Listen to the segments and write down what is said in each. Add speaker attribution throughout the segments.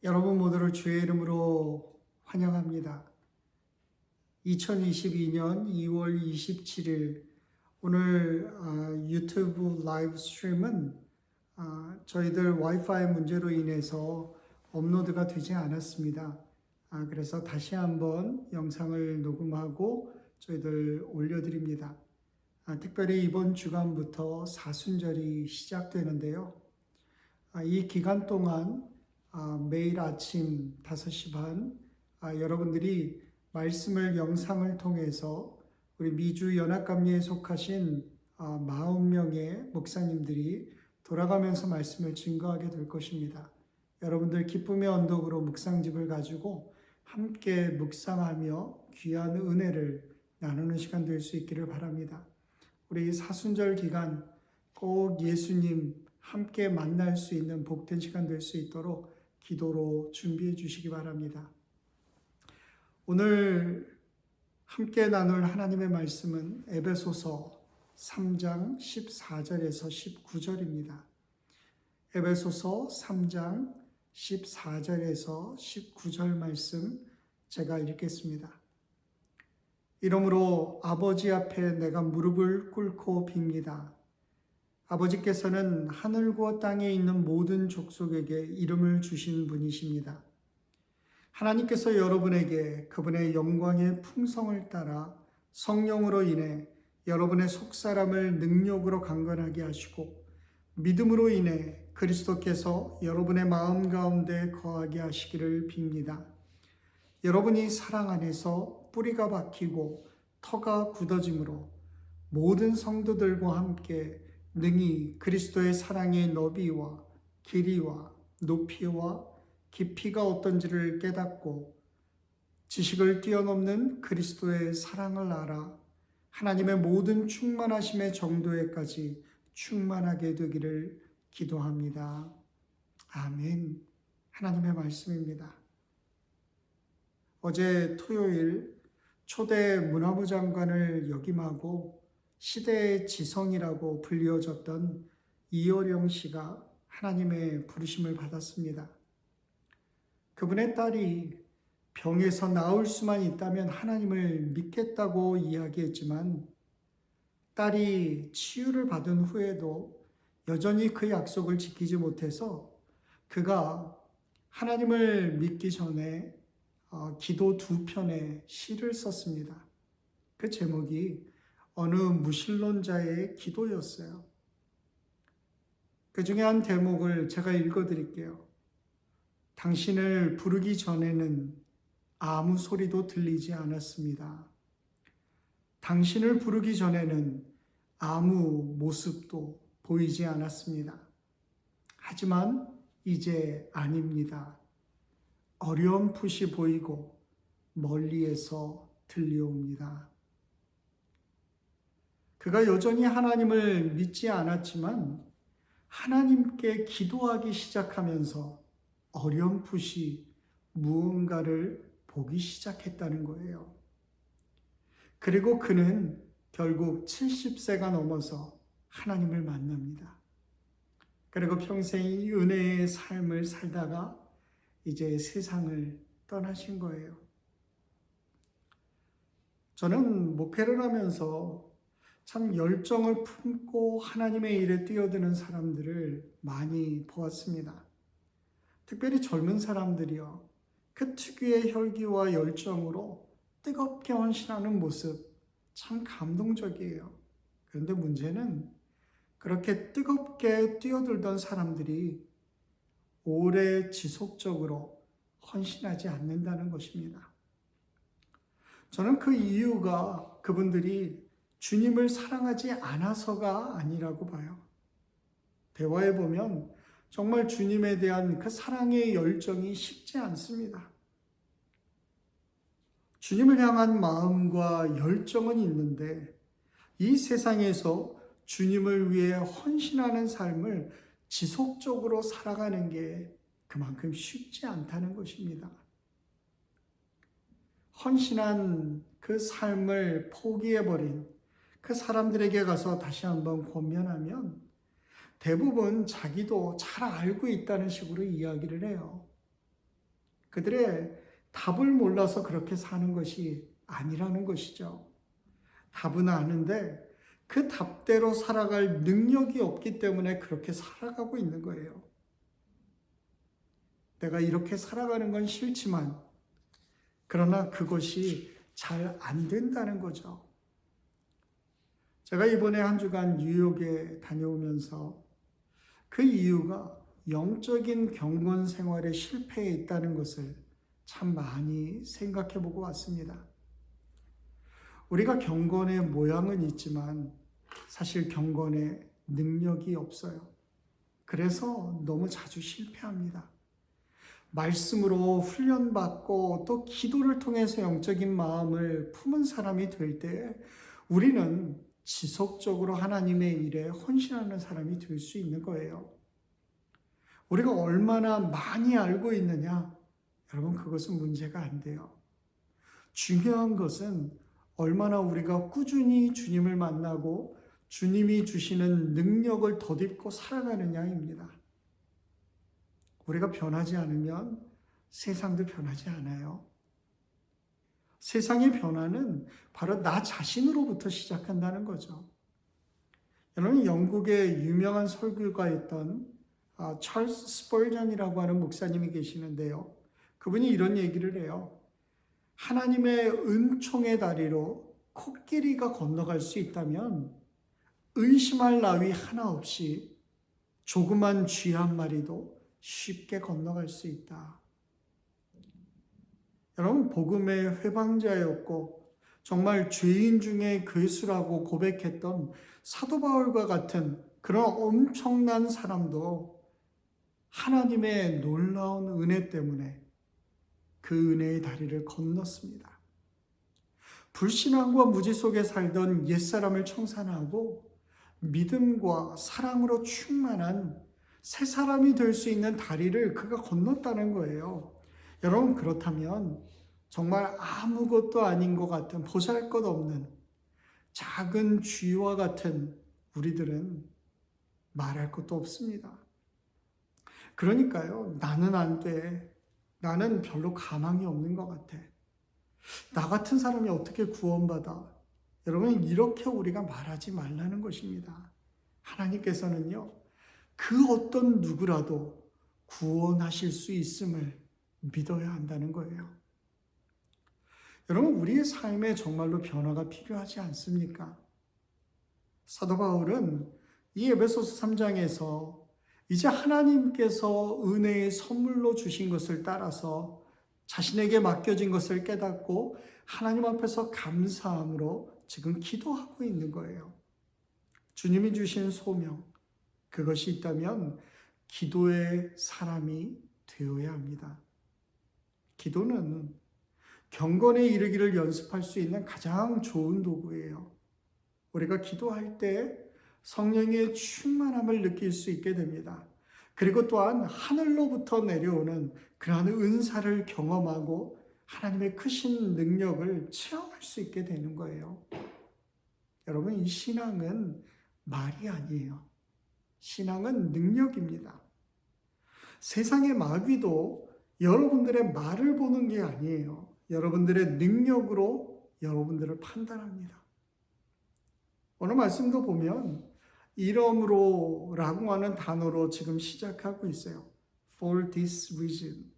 Speaker 1: 여러분 모두를 주의 이름으로 환영합니다. 2022년 2월 27일 오늘 유튜브 라이브 스트림은 저희들 와이파이 문제로 인해서 업로드가 되지 않았습니다. 그래서 다시 한번 영상을 녹음하고 저희들 올려드립니다. 특별히 이번 주간부터 사순절이 시작되는데요. 이 기간 동안 매일 아침 5시 반 여러분들이 말씀을 영상을 통해서 우리 미주 연합감리에 속하신 40명의 목사님들이 돌아가면서 말씀을 증거하게 될 것입니다. 여러분들 기쁨의 언덕으로 묵상집을 가지고 함께 묵상하며 귀한 은혜를 나누는 시간 될 수 있기를 바랍니다. 우리 사순절 기간 꼭 예수님 함께 만날 수 있는 복된 시간 될 수 있도록 기도로 준비해 주시기 바랍니다. 오늘 함께 나눌 하나님의 말씀은 에베소서 3장 14절에서 19절입니다. 에베소서 3장 14절에서 19절 말씀 제가 읽겠습니다. 이러므로 아버지 앞에 내가 무릎을 꿇고 빕니다. 아버지께서는 하늘과 땅에 있는 모든 족속에게 이름을 주신 분이십니다. 하나님께서 여러분에게 그분의 영광의 풍성을 따라 성령으로 인해 여러분의 속사람을 능력으로 강건하게 하시고 믿음으로 인해 그리스도께서 여러분의 마음 가운데 거하게 하시기를 빕니다. 여러분이 사랑 안에서 뿌리가 박히고 터가 굳어짐으로 모든 성도들과 함께 능히 그리스도의 사랑의 너비와 길이와 높이와 깊이가 어떤지를 깨닫고 지식을 뛰어넘는 그리스도의 사랑을 알아 하나님의 모든 충만하심의 정도에까지 충만하게 되기를 기도합니다. 아멘. 하나님의 말씀입니다. 어제 토요일 초대 문화부 장관을 역임하고 시대의 지성이라고 불리워졌던 이효령 씨가 하나님의 부르심을 받았습니다. 그분의 딸이 병에서 나을 수만 있다면 하나님을 믿겠다고 이야기했지만 딸이 치유를 받은 후에도 여전히 그 약속을 지키지 못해서 그가 하나님을 믿기 전에 기도 2편의 시를 썼습니다. 그 제목이 어느 무신론자의 기도였어요. 그 중에 한 대목을 제가 읽어드릴게요. 당신을 부르기 전에는 아무 소리도 들리지 않았습니다. 당신을 부르기 전에는 아무 모습도 보이지 않았습니다. 하지만 이제 아닙니다. 어렴풋이 보이고 멀리에서 들려옵니다. 그가 여전히 하나님을 믿지 않았지만 하나님께 기도하기 시작하면서 어렴풋이 무언가를 보기 시작했다는 거예요. 그리고 그는 결국 70세가 넘어서 하나님을 만납니다. 그리고 평생 이 은혜의 삶을 살다가 이제 세상을 떠나신 거예요. 저는 목회를 하면서 참 열정을 품고 하나님의 일에 뛰어드는 사람들을 많이 보았습니다. 특별히 젊은 사람들이요. 그 특유의 혈기와 열정으로 뜨겁게 헌신하는 모습 참 감동적이에요. 그런데 문제는 그렇게 뜨겁게 뛰어들던 사람들이 오래 지속적으로 헌신하지 않는다는 것입니다. 저는 그 이유가 그분들이 주님을 사랑하지 않아서가 아니라고 봐요. 대화해 보면 정말 주님에 대한 그 사랑의 열정이 식지 않습니다. 주님을 향한 마음과 열정은 있는데 이 세상에서 주님을 위해 헌신하는 삶을 지속적으로 살아가는 게 그만큼 쉽지 않다는 것입니다. 헌신한 그 삶을 포기해버린 그 사람들에게 가서 다시 한번 권면하면 대부분 자기도 잘 알고 있다는 식으로 이야기를 해요. 그들의 답을 몰라서 그렇게 사는 것이 아니라는 것이죠. 답은 아는데 그 답대로 살아갈 능력이 없기 때문에 그렇게 살아가고 있는 거예요. 내가 이렇게 살아가는 건 싫지만 그러나 그것이 잘 안 된다는 거죠. 제가 이번에 한 주간 뉴욕에 다녀오면서 그 이유가 영적인 경건 생활에 실패해 있다는 것을 참 많이 생각해 보고 왔습니다. 우리가 경건의 모양은 있지만 사실 경건의 능력이 없어요. 그래서 너무 자주 실패합니다. 말씀으로 훈련받고 또 기도를 통해서 영적인 마음을 품은 사람이 될 때 우리는 지속적으로 하나님의 일에 헌신하는 사람이 될 수 있는 거예요. 우리가 얼마나 많이 알고 있느냐? 여러분, 그것은 문제가 안 돼요. 중요한 것은 얼마나 우리가 꾸준히 주님을 만나고 주님이 주시는 능력을 덧입고 살아가느냐입니다. 우리가 변하지 않으면 세상도 변하지 않아요. 세상의 변화는 바로 나 자신으로부터 시작한다는 거죠. 여러분, 영국의 유명한 설교가였던 찰스 스펄전이라고 하는 목사님이 계시는데요. 그분이 이런 얘기를 해요. 하나님의 은총의 다리로 코끼리가 건너갈 수 있다면 의심할 나위 하나 없이 조그만 쥐 한 마리도 쉽게 건너갈 수 있다. 여러분, 복음의 회방자였고 정말 죄인 중에 괴수라고 고백했던 사도 바울과 같은 그런 엄청난 사람도 하나님의 놀라운 은혜 때문에 그 은혜의 다리를 건넜습니다. 불신앙과 무지 속에 살던 옛사람을 청산하고 믿음과 사랑으로 충만한 새 사람이 될 수 있는 다리를 그가 건넜다는 거예요. 여러분, 그렇다면 정말 아무것도 아닌 것 같은 보잘것없는 작은 쥐와 같은 우리들은 말할 것도 없습니다. 그러니까요, 나는 안 돼. 나는 별로 가망이 없는 것 같아. 나 같은 사람이 어떻게 구원받아? 여러분, 이렇게 우리가 말하지 말라는 것입니다. 하나님께서는요, 그 어떤 누구라도 구원하실 수 있음을 믿어야 한다는 거예요. 여러분, 우리의 삶에 정말로 변화가 필요하지 않습니까? 사도 바울은 이 에베소서 3장에서 이제 하나님께서 은혜의 선물로 주신 것을 따라서 자신에게 맡겨진 것을 깨닫고 하나님 앞에서 감사함으로 지금 기도하고 있는 거예요. 주님이 주신 소명, 그것이 있다면 기도의 사람이 되어야 합니다. 기도는 경건에 이르기를 연습할 수 있는 가장 좋은 도구예요. 우리가 기도할 때 성령의 충만함을 느낄 수 있게 됩니다. 그리고 또한 하늘로부터 내려오는 그러한 은사를 경험하고 하나님의 크신 능력을 체험할 수 있게 되는 거예요. 여러분, 이 신앙은 말이 아니에요. 신앙은 능력입니다. 세상의 마귀도 여러분들의 말을 보는 게 아니에요. 여러분들의 능력으로 여러분들을 판단합니다. 오늘 말씀도 보면 이러므로 라고 하는 단어로 지금 시작하고 있어요. For this reason.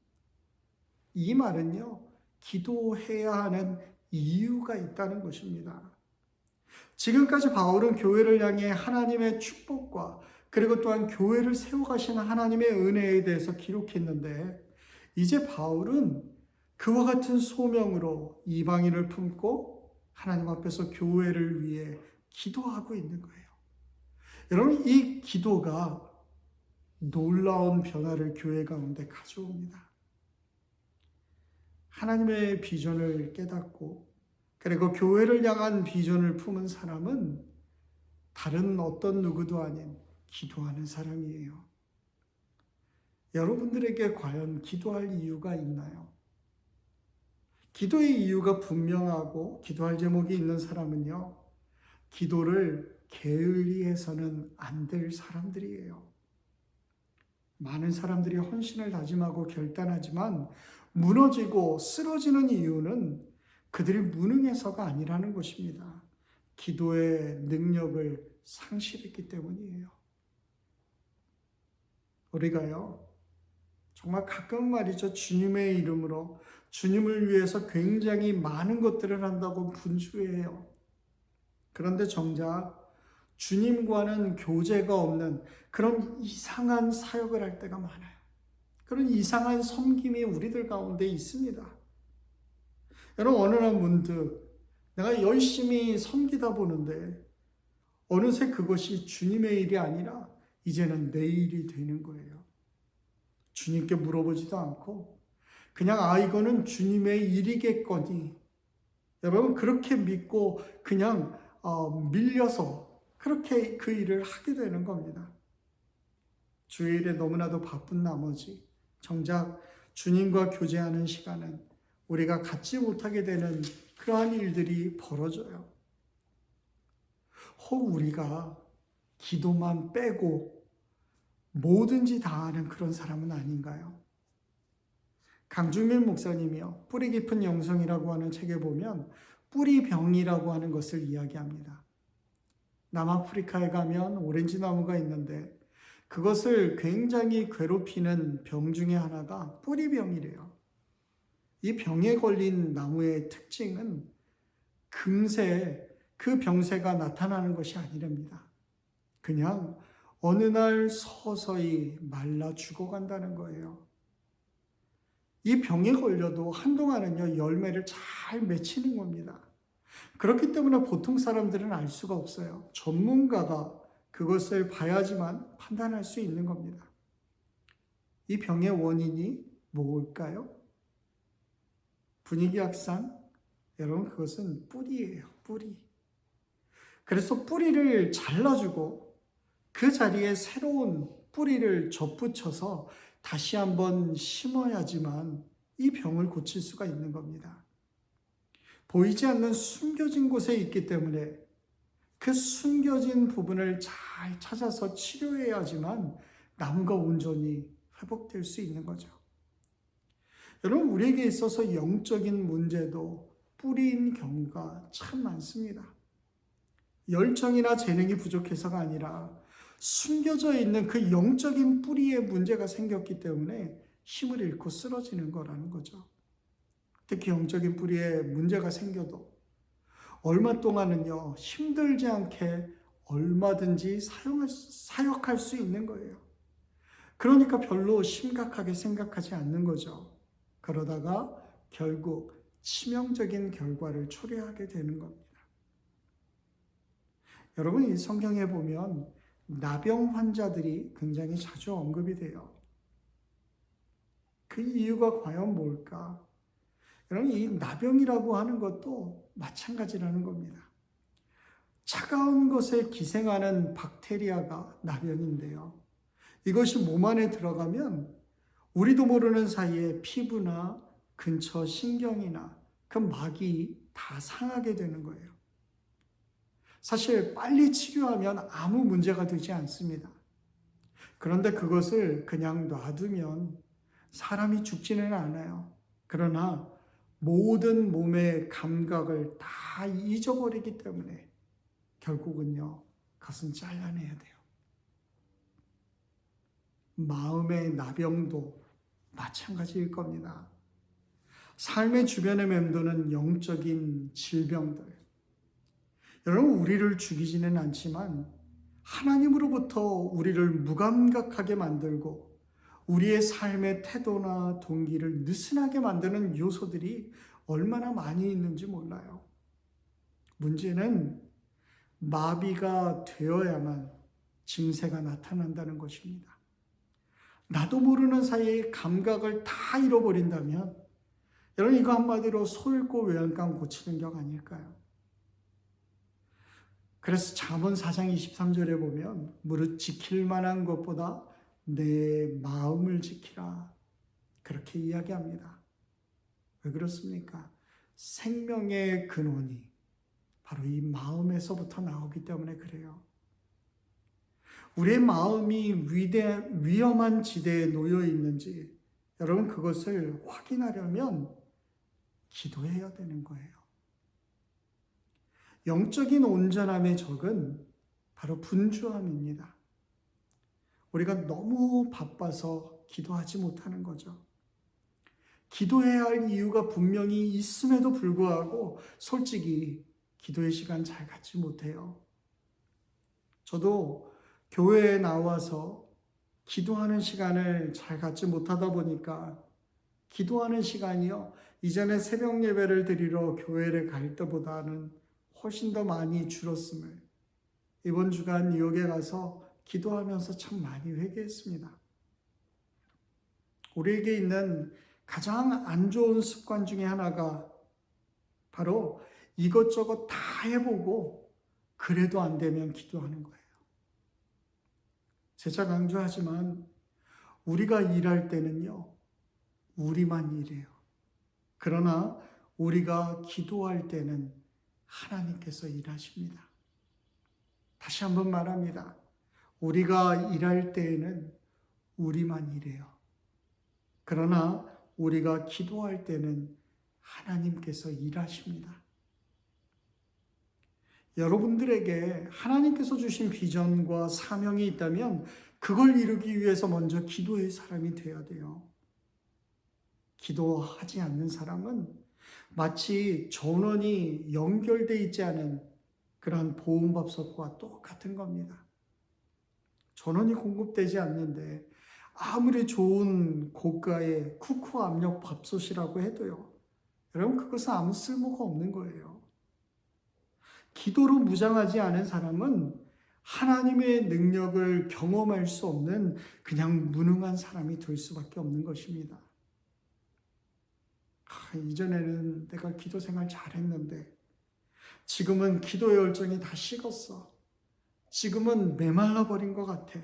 Speaker 1: 이 말은요, 기도해야 하는 이유가 있다는 것입니다. 지금까지 바울은 교회를 향해 하나님의 축복과 그리고 또한 교회를 세워가시는 하나님의 은혜에 대해서 기록했는데 이제 바울은 그와 같은 소명으로 이방인을 품고 하나님 앞에서 교회를 위해 기도하고 있는 거예요. 여러분, 이 기도가 놀라운 변화를 교회 가운데 가져옵니다. 하나님의 비전을 깨닫고 그리고 교회를 향한 비전을 품은 사람은 다른 어떤 누구도 아닌 기도하는 사람이에요. 여러분들에게 과연 기도할 이유가 있나요? 기도의 이유가 분명하고 기도할 제목이 있는 사람은요, 기도를 게을리해서는 안 될 사람들이에요. 많은 사람들이 헌신을 다짐하고 결단하지만 무너지고 쓰러지는 이유는 그들이 무능해서가 아니라는 것입니다. 기도의 능력을 상실했기 때문이에요. 우리가요, 정말 가끔 말이죠, 주님의 이름으로 주님을 위해서 굉장히 많은 것들을 한다고 분주해요. 그런데 정작 주님과는 교제가 없는 그런 이상한 사역을 할 때가 많아요. 그런 이상한 섬김이 우리들 가운데 있습니다. 여러분, 어느 날 문득 내가 열심히 섬기다 보는데 어느새 그것이 주님의 일이 아니라 이제는 내 일이 되는 거예요. 주님께 물어보지도 않고 그냥 이거는 주님의 일이겠거니, 여러분 그렇게 믿고 그냥 밀려서 그렇게 그 일을 하게 되는 겁니다. 주일에 너무나도 바쁜 나머지 정작 주님과 교제하는 시간은 우리가 갖지 못하게 되는 그러한 일들이 벌어져요. 혹 우리가 기도만 빼고 뭐든지 다 하는 그런 사람은 아닌가요? 강중민 목사님이요, 뿌리 깊은 영성이라고 하는 책에 보면 뿌리병이라고 하는 것을 이야기합니다. 남아프리카에 가면 오렌지 나무가 있는데 그것을 굉장히 괴롭히는 병 중에 하나가 뿌리병이래요. 이 병에 걸린 나무의 특징은 금세 그 병세가 나타나는 것이 아니랍니다. 그냥 어느 날 서서히 말라 죽어간다는 거예요. 이 병에 걸려도 한동안은요, 열매를 잘 맺히는 겁니다. 그렇기 때문에 보통 사람들은 알 수가 없어요. 전문가가 그것을 봐야지만 판단할 수 있는 겁니다. 이 병의 원인이 뭘까요? 분위기학상, 여러분 그것은 뿌리예요. 뿌리. 그래서 뿌리를 잘라주고 그 자리에 새로운 뿌리를 접붙여서 다시 한번 심어야지만 이 병을 고칠 수가 있는 겁니다. 보이지 않는 숨겨진 곳에 있기 때문에 그 숨겨진 부분을 잘 찾아서 치료해야지만 나무가 온전히 회복될 수 있는 거죠. 여러분, 우리에게 있어서 영적인 문제도 뿌리인 경우가 참 많습니다. 열정이나 재능이 부족해서가 아니라 숨겨져 있는 그 영적인 뿌리에 문제가 생겼기 때문에 힘을 잃고 쓰러지는 거라는 거죠. 특히 영적인 뿌리에 문제가 생겨도 얼마 동안은요, 힘들지 않게 얼마든지 사역할 수 있는 거예요. 그러니까 별로 심각하게 생각하지 않는 거죠. 그러다가 결국 치명적인 결과를 초래하게 되는 겁니다. 여러분, 이 성경에 보면 나병 환자들이 굉장히 자주 언급이 돼요. 그 이유가 과연 뭘까? 여러분, 이 나병이라고 하는 것도 마찬가지라는 겁니다. 차가운 것에 기생하는 박테리아가 나병인데요. 이것이 몸 안에 들어가면 우리도 모르는 사이에 피부나 근처 신경이나 그 막이 다 상하게 되는 거예요. 사실 빨리 치료하면 아무 문제가 되지 않습니다. 그런데 그것을 그냥 놔두면 사람이 죽지는 않아요. 그러나 모든 몸의 감각을 다 잊어버리기 때문에 결국은요, 그것은 잘라내야 돼요. 마음의 나병도 마찬가지일 겁니다. 삶의 주변에 맴도는 영적인 질병들. 여러분, 우리를 죽이지는 않지만 하나님으로부터 우리를 무감각하게 만들고 우리의 삶의 태도나 동기를 느슨하게 만드는 요소들이 얼마나 많이 있는지 몰라요. 문제는 마비가 되어야만 증세가 나타난다는 것입니다. 나도 모르는 사이에 감각을 다 잃어버린다면 여러분, 이거 한마디로 소 잃고 외양간 고치는 격 아닐까요? 그래서 잠언 4장 23절에 보면 무릇 지킬 만한 것보다 내 마음을 지키라, 그렇게 이야기합니다. 왜 그렇습니까? 생명의 근원이 바로 이 마음에서부터 나오기 때문에 그래요. 우리의 마음이 위험한 지대에 놓여 있는지 여러분, 그것을 확인하려면 기도해야 되는 거예요. 영적인 온전함의 적은 바로 분주함입니다. 우리가 너무 바빠서 기도하지 못하는 거죠. 기도해야 할 이유가 분명히 있음에도 불구하고 솔직히 기도의 시간 잘 갖지 못해요. 저도 교회에 나와서 기도하는 시간을 잘 갖지 못하다 보니까 기도하는 시간이요, 이전에 새벽 예배를 드리러 교회를 갈 때보다는 훨씬 더 많이 줄었음을 이번 주간 뉴욕에 가서 기도하면서 참 많이 회개했습니다. 우리에게 있는 가장 안 좋은 습관 중에 하나가 바로 이것저것 다 해보고 그래도 안 되면 기도하는 거예요. 재차 강조하지만 우리가 일할 때는요, 우리만 일해요. 그러나 우리가 기도할 때는 하나님께서 일하십니다. 다시 한번 말합니다. 우리가 일할 때에는 우리만 일해요. 그러나 우리가 기도할 때는 하나님께서 일하십니다. 여러분들에게 하나님께서 주신 비전과 사명이 있다면 그걸 이루기 위해서 먼저 기도의 사람이 되어야 돼요. 기도하지 않는 사람은 마치 전원이 연결되어 있지 않은 그러한 보온밥솥과 똑같은 겁니다. 전원이 공급되지 않는데 아무리 좋은 고가의 쿠쿠 압력 밥솥이라고 해도요, 여러분, 그것은 아무 쓸모가 없는 거예요. 기도로 무장하지 않은 사람은 하나님의 능력을 경험할 수 없는 그냥 무능한 사람이 될 수밖에 없는 것입니다. 이전에는 내가 기도 생활 잘했는데 지금은 기도의 열정이 다 식었어. 지금은 메말라 버린 것 같아.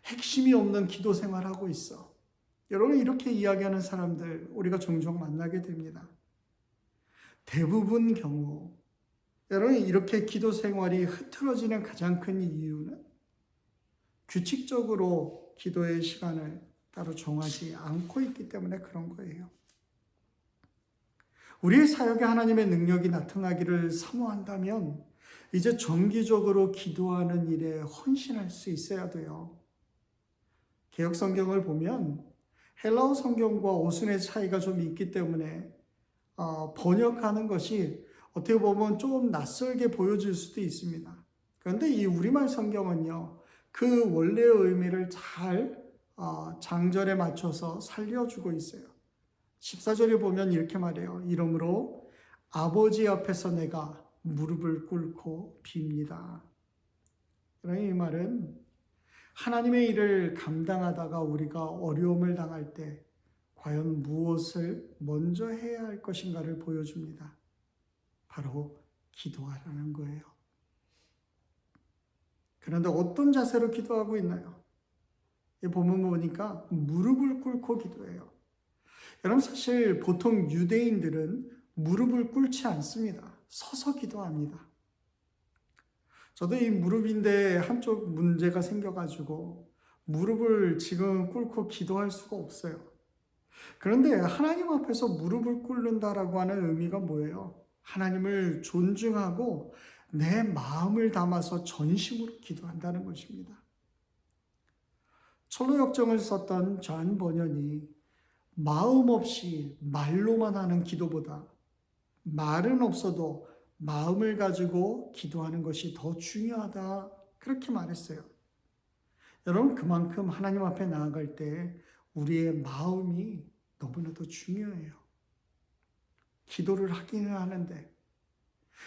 Speaker 1: 핵심이 없는 기도 생활하고 있어. 여러분, 이렇게 이야기하는 사람들 우리가 종종 만나게 됩니다. 대부분 경우 여러분, 이렇게 기도 생활이 흐트러지는 가장 큰 이유는 규칙적으로 기도의 시간을 따로 정하지 않고 있기 때문에 그런 거예요. 우리의 사역에 하나님의 능력이 나타나기를 사모한다면 이제 정기적으로 기도하는 일에 헌신할 수 있어야 돼요. 개역 성경을 보면 헬라어 성경과 오순의 차이가 좀 있기 때문에 번역하는 것이 어떻게 보면 좀 낯설게 보여질 수도 있습니다. 그런데 이 우리말 성경은요, 그 원래의 의미를 잘 장절에 맞춰서 살려주고 있어요. 14절에 보면 이렇게 말해요. 이러므로 아버지 앞에서 내가 무릎을 꿇고 빕니다. 이 말은 하나님의 일을 감당하다가 우리가 어려움을 당할 때 과연 무엇을 먼저 해야 할 것인가를 보여줍니다. 바로 기도하라는 거예요. 그런데 어떤 자세로 기도하고 있나요? 이 본문 보니까 무릎을 꿇고 기도해요. 여러분, 사실 보통 유대인들은 무릎을 꿇지 않습니다. 서서 기도합니다. 저도 이 무릎인데 한쪽 문제가 생겨가지고 무릎을 지금 꿇고 기도할 수가 없어요. 그런데 하나님 앞에서 무릎을 꿇는다라고 하는 의미가 뭐예요? 하나님을 존중하고 내 마음을 담아서 전심으로 기도한다는 것입니다. 철로 역정을 썼던 존 버년이 마음 없이 말로만 하는 기도보다 말은 없어도 마음을 가지고 기도하는 것이 더 중요하다, 그렇게 말했어요. 여러분, 그만큼 하나님 앞에 나아갈 때 우리의 마음이 너무나도 중요해요. 기도를 하기는 하는데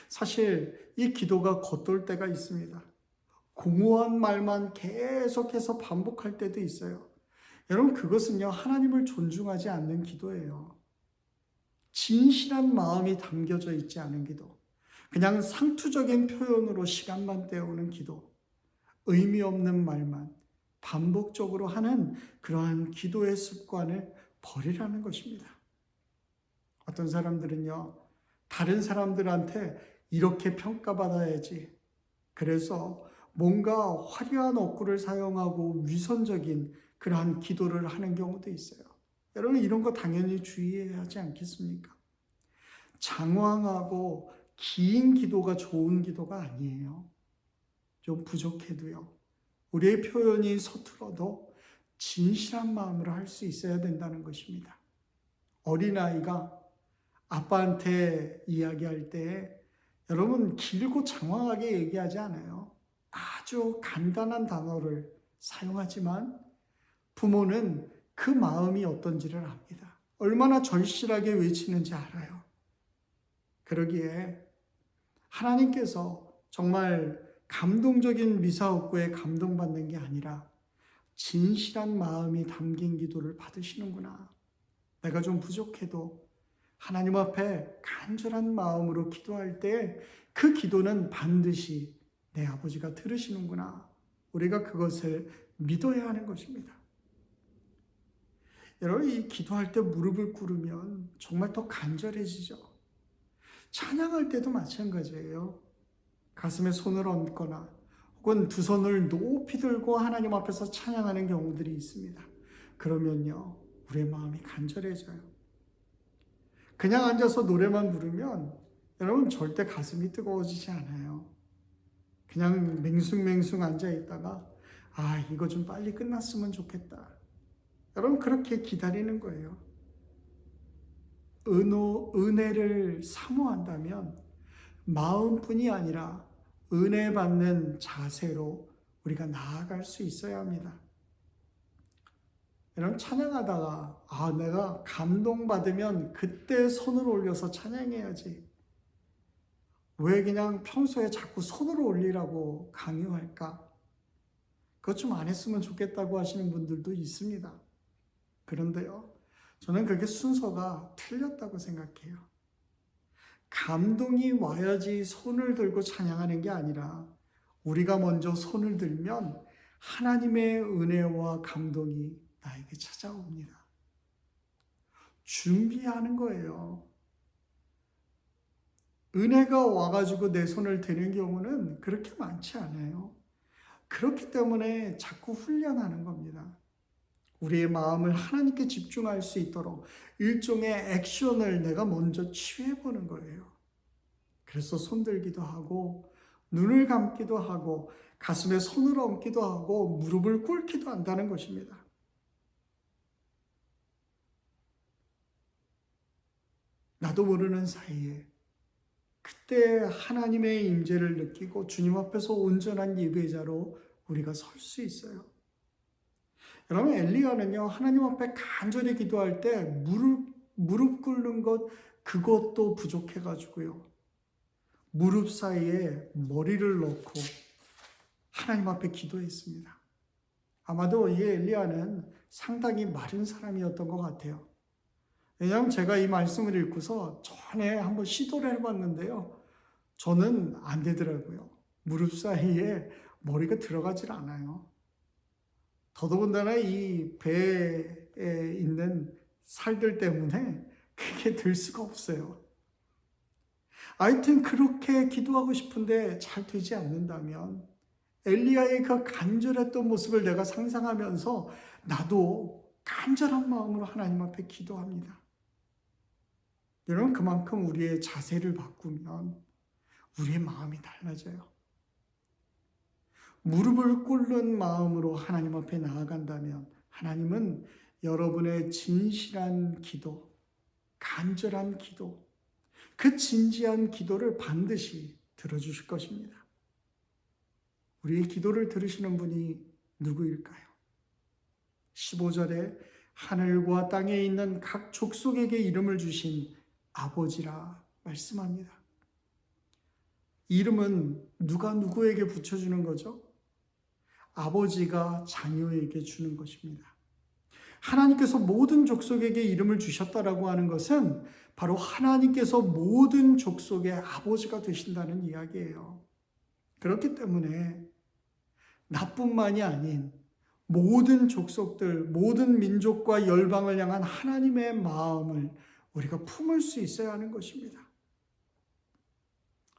Speaker 1: 사실 이 기도가 겉돌 때가 있습니다. 공허한 말만 계속해서 반복할 때도 있어요. 여러분, 그것은요, 하나님을 존중하지 않는 기도예요. 진실한 마음이 담겨져 있지 않은 기도, 그냥 상투적인 표현으로 시간만 때우는 기도, 의미 없는 말만 반복적으로 하는 그러한 기도의 습관을 버리라는 것입니다. 어떤 사람들은요, 다른 사람들한테 이렇게 평가받아야지, 그래서 뭔가 화려한 어구를 사용하고 위선적인 그러한 기도를 하는 경우도 있어요. 여러분 이런 거 당연히 주의해야 하지 않겠습니까? 장황하고 긴 기도가 좋은 기도가 아니에요. 좀 부족해도요. 우리의 표현이 서툴어도 진실한 마음으로 할 수 있어야 된다는 것입니다. 어린아이가 아빠한테 이야기할 때 여러분 길고 장황하게 얘기하지 않아요. 아주 간단한 단어를 사용하지만 부모는 그 마음이 어떤지를 압니다. 얼마나 절실하게 외치는지 알아요. 그러기에 하나님께서 정말 감동적인 미사옥구에 감동받는 게 아니라 진실한 마음이 담긴 기도를 받으시는구나. 내가 좀 부족해도 하나님 앞에 간절한 마음으로 기도할 때 그 기도는 반드시 내 아버지가 들으시는구나. 우리가 그것을 믿어야 하는 것입니다. 여러분, 이 기도할 때 무릎을 꿇으면 정말 더 간절해지죠. 찬양할 때도 마찬가지예요. 가슴에 손을 얹거나 혹은 두 손을 높이 들고 하나님 앞에서 찬양하는 경우들이 있습니다. 그러면요, 우리의 마음이 간절해져요. 그냥 앉아서 노래만 부르면 여러분 절대 가슴이 뜨거워지지 않아요. 그냥 맹숭맹숭 앉아 있다가 이거 좀 빨리 끝났으면 좋겠다. 여러분 그렇게 기다리는 거예요. 은혜를 사모한다면 마음뿐이 아니라 은혜 받는 자세로 우리가 나아갈 수 있어야 합니다. 여러분 찬양하다가 내가 감동받으면 그때 손을 올려서 찬양해야지. 왜 그냥 평소에 자꾸 손을 올리라고 강요할까? 그것 좀 안 했으면 좋겠다고 하시는 분들도 있습니다. 그런데요, 저는 그게 순서가 틀렸다고 생각해요. 감동이 와야지 손을 들고 찬양하는 게 아니라 우리가 먼저 손을 들면 하나님의 은혜와 감동이 나에게 찾아옵니다. 준비하는 거예요. 은혜가 와가지고 내 손을 드는 경우는 그렇게 많지 않아요. 그렇기 때문에 자꾸 훈련하는 겁니다. 우리의 마음을 하나님께 집중할 수 있도록 일종의 액션을 내가 먼저 취해보는 거예요. 그래서 손들기도 하고 눈을 감기도 하고 가슴에 손을 얹기도 하고 무릎을 꿇기도 한다는 것입니다. 나도 모르는 사이에 그때 하나님의 임재를 느끼고 주님 앞에서 온전한 예배자로 우리가 설 수 있어요. 여러분 엘리야는요 하나님 앞에 간절히 기도할 때 무릎 꿇는 것 그것도 부족해가지고요 무릎 사이에 머리를 넣고 하나님 앞에 기도했습니다. 아마도 이 엘리야는 상당히 마른 사람이었던 것 같아요. 왜냐하면 제가 이 말씀을 읽고서 전에 한번 시도를 해봤는데요. 저는 안 되더라고요. 무릎 사이에 머리가 들어가질 않아요. 더더군다나 이 배에 있는 살들 때문에 그게 들 수가 없어요. 하여튼 그렇게 기도하고 싶은데 잘 되지 않는다면 엘리야의 그 간절했던 모습을 내가 상상하면서 나도 간절한 마음으로 하나님 앞에 기도합니다. 여러분 그만큼 우리의 자세를 바꾸면 우리의 마음이 달라져요. 무릎을 꿇는 마음으로 하나님 앞에 나아간다면 하나님은 여러분의 진실한 기도, 간절한 기도, 그 진지한 기도를 반드시 들어주실 것입니다. 우리의 기도를 들으시는 분이 누구일까요? 15절에 하늘과 땅에 있는 각 족속에게 이름을 주신 아버지라 말씀합니다. 이름은 누가 누구에게 붙여주는 거죠? 아버지가 자녀에게 주는 것입니다. 하나님께서 모든 족속에게 이름을 주셨다라고 하는 것은 바로 하나님께서 모든 족속의 아버지가 되신다는 이야기예요. 그렇기 때문에 나뿐만이 아닌 모든 족속들, 모든 민족과 열방을 향한 하나님의 마음을 우리가 품을 수 있어야 하는 것입니다.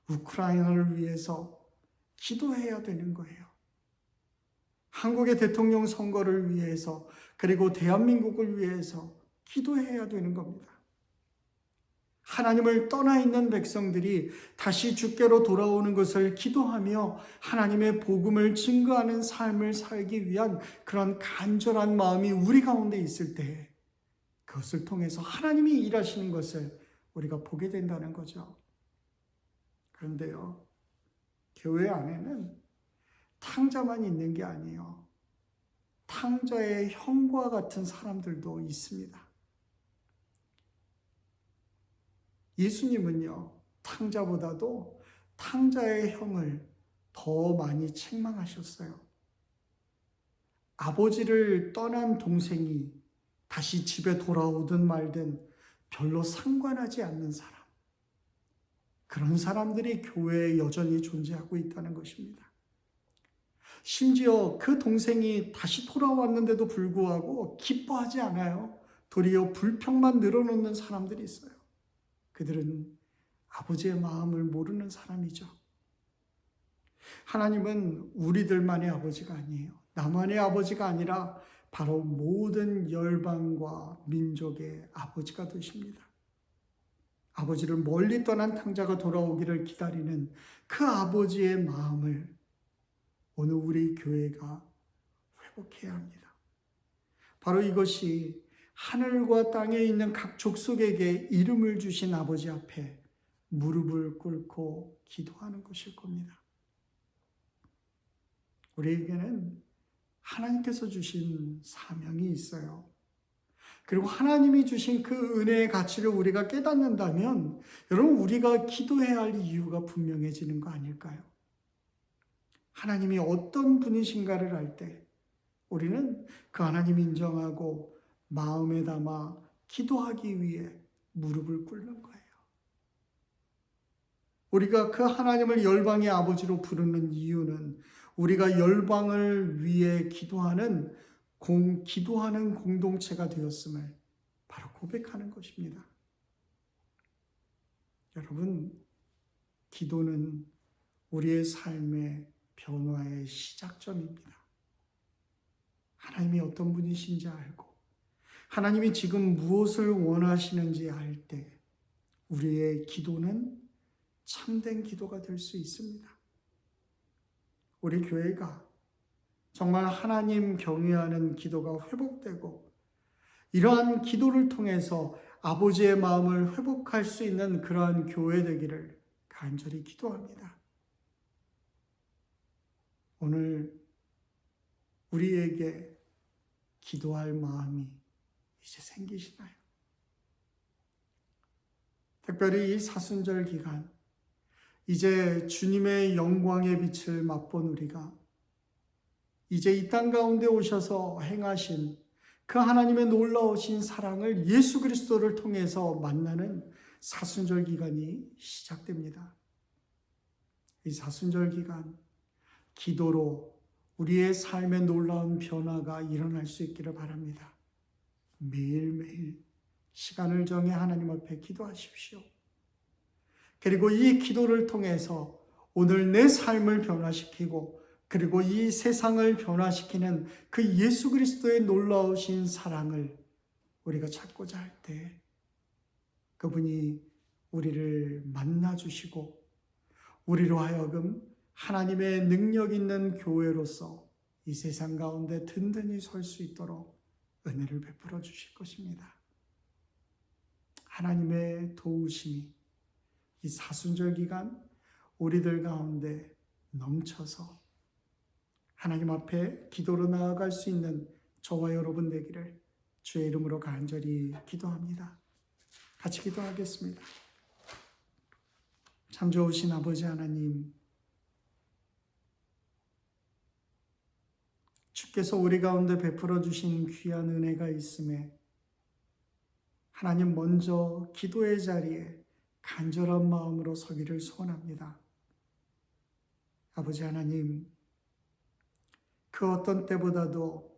Speaker 1: 우크라이나를 위해서 기도해야 되는 거예요. 한국의 대통령 선거를 위해서 그리고 대한민국을 위해서 기도해야 되는 겁니다. 하나님을 떠나 있는 백성들이 다시 주께로 돌아오는 것을 기도하며 하나님의 복음을 증거하는 삶을 살기 위한 그런 간절한 마음이 우리 가운데 있을 때 그것을 통해서 하나님이 일하시는 것을 우리가 보게 된다는 거죠. 그런데요, 교회 안에는 탕자만 있는 게 아니에요. 탕자의 형과 같은 사람들도 있습니다. 예수님은요, 탕자보다도 탕자의 형을 더 많이 책망하셨어요. 아버지를 떠난 동생이 다시 집에 돌아오든 말든 별로 상관하지 않는 사람. 그런 사람들이 교회에 여전히 존재하고 있다는 것입니다. 심지어 그 동생이 다시 돌아왔는데도 불구하고 기뻐하지 않아요. 도리어 불평만 늘어놓는 사람들이 있어요. 그들은 아버지의 마음을 모르는 사람이죠. 하나님은 우리들만의 아버지가 아니에요. 나만의 아버지가 아니라 바로 모든 열방과 민족의 아버지가 되십니다. 아버지를 멀리 떠난 탕자가 돌아오기를 기다리는 그 아버지의 마음을 오늘 우리 교회가 회복해야 합니다. 바로 이것이 하늘과 땅에 있는 각 족속에게 이름을 주신 아버지 앞에 무릎을 꿇고 기도하는 것일 겁니다. 우리에게는 하나님께서 주신 사명이 있어요. 그리고 하나님이 주신 그 은혜의 가치를 우리가 깨닫는다면 여러분 우리가 기도해야 할 이유가 분명해지는 거 아닐까요? 하나님이 어떤 분이신가를 알 때 우리는 그 하나님 인정하고 마음에 담아 기도하기 위해 무릎을 꿇는 거예요. 우리가 그 하나님을 열방의 아버지로 부르는 이유는 우리가 열방을 위해 기도하는 공동체가 되었음을 바로 고백하는 것입니다. 여러분, 기도는 우리의 삶의 변화의 시작점입니다. 하나님이 어떤 분이신지 알고 하나님이 지금 무엇을 원하시는지 알 때 우리의 기도는 참된 기도가 될 수 있습니다. 우리 교회가 정말 하나님 경외하는 기도가 회복되고 이러한 기도를 통해서 아버지의 마음을 회복할 수 있는 그러한 교회 되기를 간절히 기도합니다. 오늘 우리에게 기도할 마음이 이제 생기시나요? 특별히 이 사순절 기간, 이제 주님의 영광의 빛을 맛본 우리가 이제 이 땅 가운데 오셔서 행하신 그 하나님의 놀라우신 사랑을 예수 그리스도를 통해서 만나는 사순절 기간이 시작됩니다. 이 사순절 기간, 기도로 우리의 삶의 놀라운 변화가 일어날 수 있기를 바랍니다. 매일매일 시간을 정해 하나님 앞에 기도하십시오. 그리고 이 기도를 통해서 오늘 내 삶을 변화시키고 그리고 이 세상을 변화시키는 그 예수 그리스도의 놀라우신 사랑을 우리가 찾고자 할 때 그분이 우리를 만나주시고 우리로 하여금 하나님의 능력 있는 교회로서 이 세상 가운데 든든히 설 수 있도록 은혜를 베풀어 주실 것입니다. 하나님의 도우심이 이 사순절 기간 우리들 가운데 넘쳐서 하나님 앞에 기도로 나아갈 수 있는 저와 여러분 되기를 주의 이름으로 간절히 기도합니다. 같이 기도하겠습니다. 참 좋으신 아버지 하나님, 주께서 우리 가운데 베풀어 주신 귀한 은혜가 있음에 하나님 먼저 기도의 자리에 간절한 마음으로 서기를 소원합니다. 아버지 하나님, 그 어떤 때보다도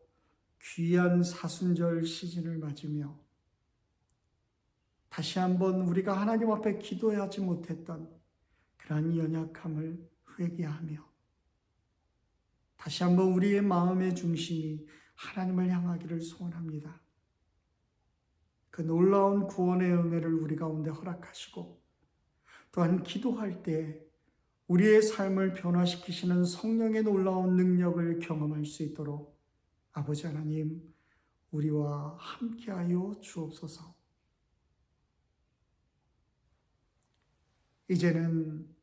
Speaker 1: 귀한 사순절 시즌을 맞으며 다시 한번 우리가 하나님 앞에 기도하지 못했던 그러한 연약함을 회개하며 다시 한번 우리의 마음의 중심이 하나님을 향하기를 소원합니다. 그 놀라운 구원의 은혜를 우리 가운데 허락하시고 또한 기도할 때 우리의 삶을 변화시키시는 성령의 놀라운 능력을 경험할 수 있도록 아버지 하나님 우리와 함께하여 주옵소서. 이제는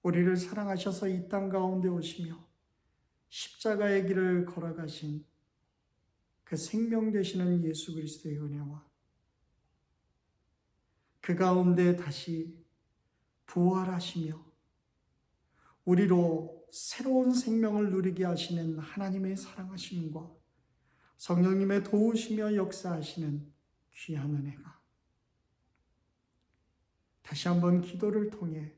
Speaker 1: 우리를 사랑하셔서 이 땅 가운데 오시며 십자가의 길을 걸어가신 그 생명 되시는 예수 그리스도의 은혜와 그 가운데 다시 부활하시며 우리로 새로운 생명을 누리게 하시는 하나님의 사랑하심과 성령님의 도우시며 역사하시는 귀한 은혜가 다시 한번 기도를 통해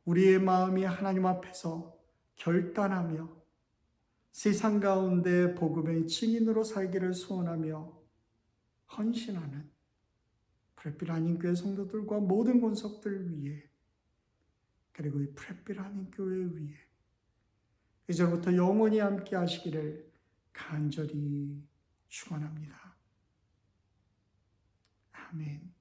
Speaker 1: 우리의 마음이 하나님 앞에서 결단하며 세상 가운데 복음의 증인으로 살기를 소원하며 헌신하는 프렛빌 한인교회 성도들과 모든 권속들 위해 그리고 이 프렛빌 한인교회 위에 이제부터 영원히 함께 하시기를 간절히 축원합니다. 아멘.